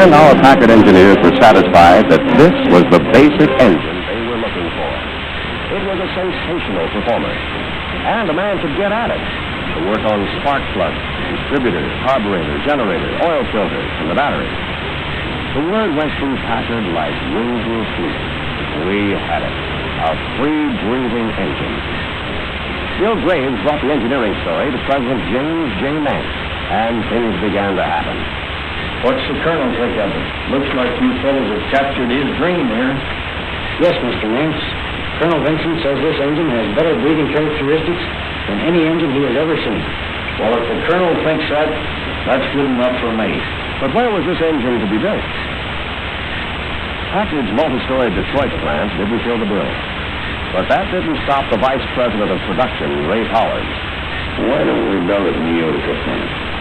And our Packard engineers were satisfied that this was the basic engine they were looking for. It was a sensational performer, and a man could get at it to work on spark plugs, distributor, carburetor, generator, oil filters, and the battery. The word went through Packard like winds will sweep. We had it, a free-breathing engine. Bill Graves brought the engineering story to President James J. Nance, and things began to happen. What's the colonel think of it? Looks like you fellows have captured his dream here. Yes, Mr. Nance. Colonel Vincent says this engine has better breathing characteristics than any engine he has ever seen. Well, if the colonel thinks that, that's good enough for me. But where was this engine to be built? Packard's multi-story Detroit plant didn't fill the bill. But that didn't stop the vice president of production, Ray Powers. Why don't we build it in the Utica plant?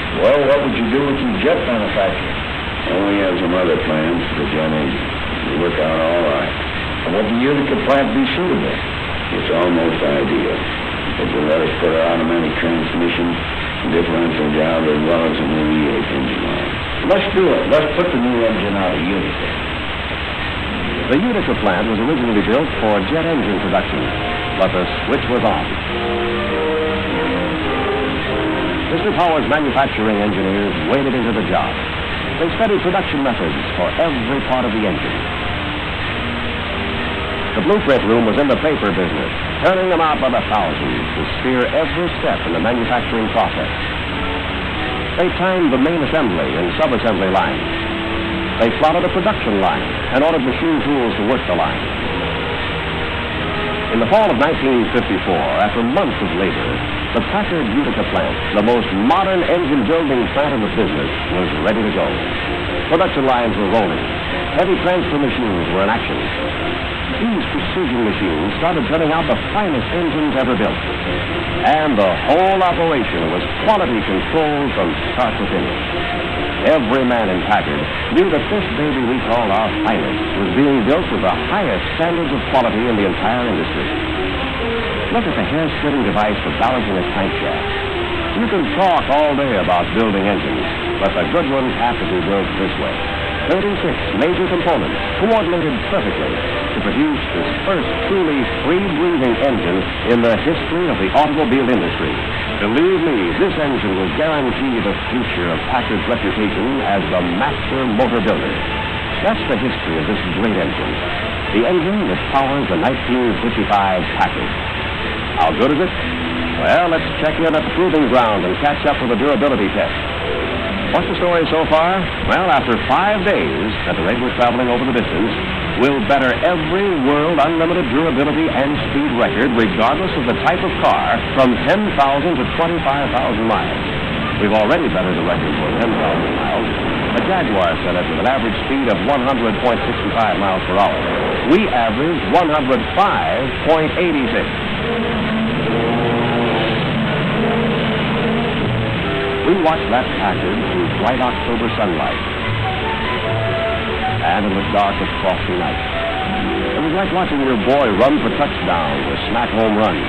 Well, what would you do with your jet manufacturer? Well, we have some other plans for the jet engine. They work out all right. And would the Utica plant be suitable? It's almost ideal. It will let us put out a many transmission and differential job as well as a new V8 engine line. Let's do it. Let's put the new engine out of Utica. The Utica plant was originally built for jet engine production, but the switch was on. Mr. Powers' manufacturing engineers waded into the job. They studied production methods for every part of the engine. The blueprint room was in the paper business, turning them out by the thousands to steer every step in the manufacturing process. They timed the main assembly and sub-assembly lines. They plotted a production line and ordered machine tools to work the line. In the fall of 1954, after months of labor, the Packard Utica plant, the most modern engine-building plant in the business, was ready to go. Production lines were rolling. Heavy transfer machines were in action. These precision machines started turning out the finest engines ever built. And the whole operation was quality control from start to finish. Every man in Packard knew that this baby we call our finest was being built with the highest standards of quality in the entire industry. Look at the hair-splitting device for balancing a crankshaft. You can talk all day about building engines, but the good ones have to be built this way. 36 major components coordinated perfectly to produce this first truly free-breathing engine in the history of the automobile industry. Believe me, this engine will guarantee the future of Packard's reputation as the master motor builder. That's the history of this great engine. The engine that powers the 1955 Packard. How good is it? Well, let's check in at the proving ground and catch up with the durability test. What's the story so far? Well, after 5 days, at the rate we're traveling over the distance, we'll better every world unlimited durability and speed record, regardless of the type of car, from 10,000 to 25,000 miles. We've already bettered the record for 10,000 miles. A Jaguar set it with an average speed of 100.65 miles per hour. We averaged 105.86. We watched that Packard through bright October sunlight. And it was dark with frosty night. It was like watching your boy run for touchdowns or smack home runs.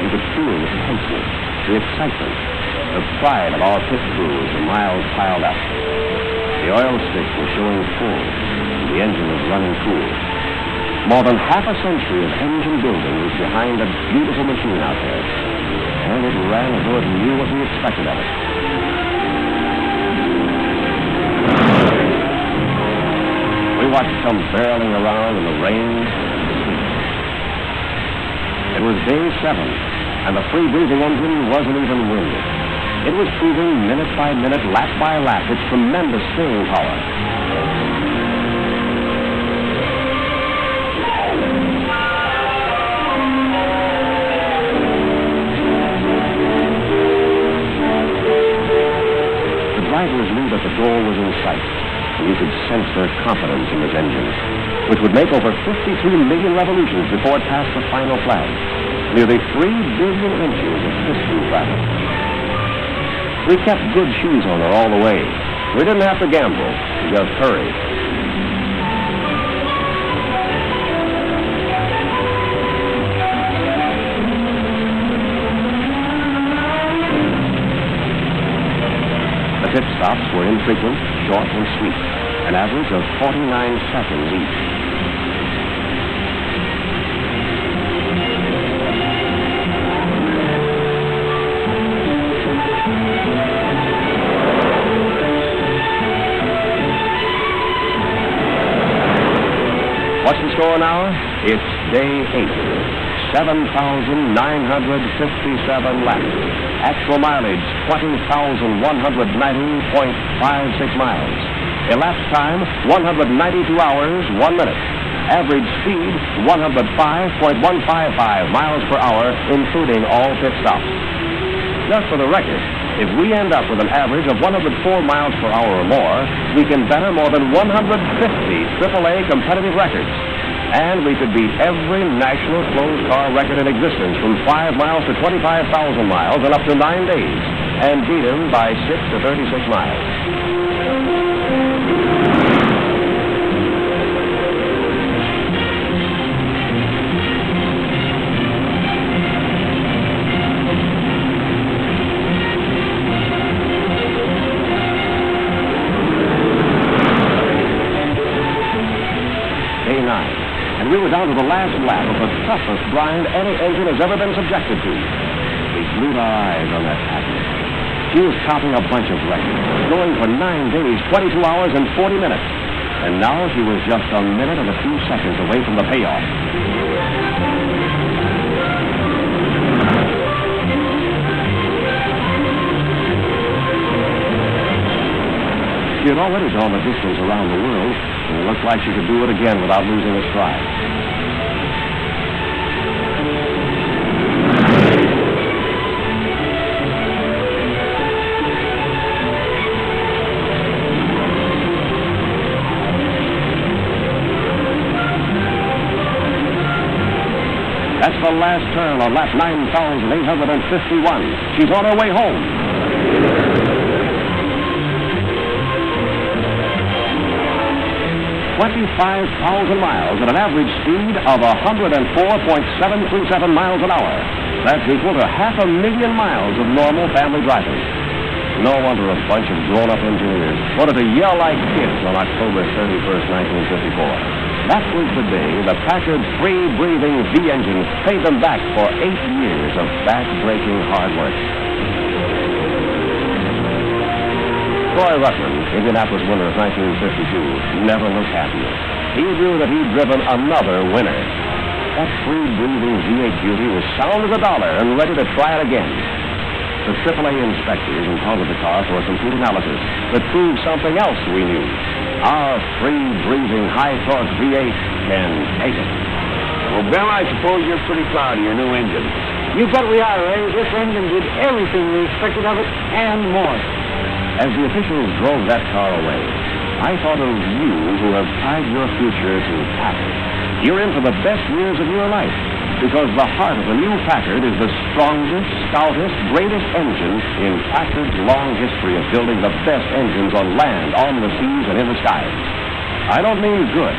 You could feel the tenseness, the excitement, the pride of our pit crews, the miles piled up. The oil stick was showing full, and the engine was running cool. More than half a century of engine building was behind a beautiful machine out there. And it ran as though it knew what we expected of it. We watched it come barreling around in the rain and the sleet. It was day 7, and the free-breathing engine wasn't even winded. It was proving minute by minute, lap by lap, its tremendous staying power. Drivers knew that the goal was in sight, and you could sense their confidence in this engine, which would make over 53 million revolutions before it passed the final flag. Nearly 3 billion inches of piston travel. We kept good shoes on her all the way. We didn't have to gamble. We just hurried. The pit stops were infrequent, short, and sweet, an average of 49 seconds each. What's the score now? It's day 8. 7,957 laps. Actual mileage, 20,190.56 miles. Elapsed time, 192 hours, 1 minute. Average speed, 105.155 miles per hour, including all pit stops. Just for the record, if we end up with an average of 104 miles per hour or more, we can better more than 150 AAA competitive records. And we could beat every national closed car record in existence from 5 miles to 25,000 miles in up to 9 days, and beat him by 6 to 36 miles. Day 9. And we were down to the last lap of the toughest grind any engine has ever been subjected to. We glued our eyes on that Packard. She was topping a bunch of records, going for 9 days, 22 hours, and 40 minutes. And now she was just a minute and a few seconds away from the payoff. She had already gone the distance around the world, and it looked like she could do it again without losing a stride. That's the last turn on lap 9,851. She's on her way home. 25,000 miles at an average speed of 104.737 miles an hour. That's equal to 500,000 miles of normal family driving. No wonder a bunch of grown-up engineers wanted to yell like kids on October 31st, 1954. That was the day the Packard free-breathing V engine paid them back for 8 years of back-breaking hard work. Roy Ruttman, Indianapolis winner of 1952, never looked happier. He knew that he'd driven another winner. That free-breathing V8 beauty was sound as a dollar and ready to try it again. The AAA inspectors impounded the car for a complete analysis that proved something else we knew. Our free-breathing, high-torque V8 can take it. Well, Bill, I suppose you're pretty proud of your new engine. You bet we are, Ray. This engine did everything we expected of it and more. As the officials drove that car away, I thought of you who have tied your future to Packard. You're in for the best years of your life, because the heart of the new Packard is the strongest, stoutest, greatest engine in Packard's long history of building the best engines on land, on the seas, and in the skies. I don't mean good,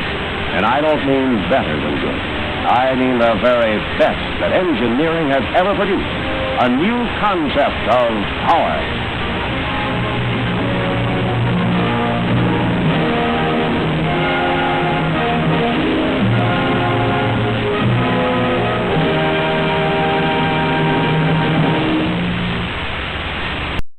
and I don't mean better than good. I mean the very best that engineering has ever produced. A new concept of power.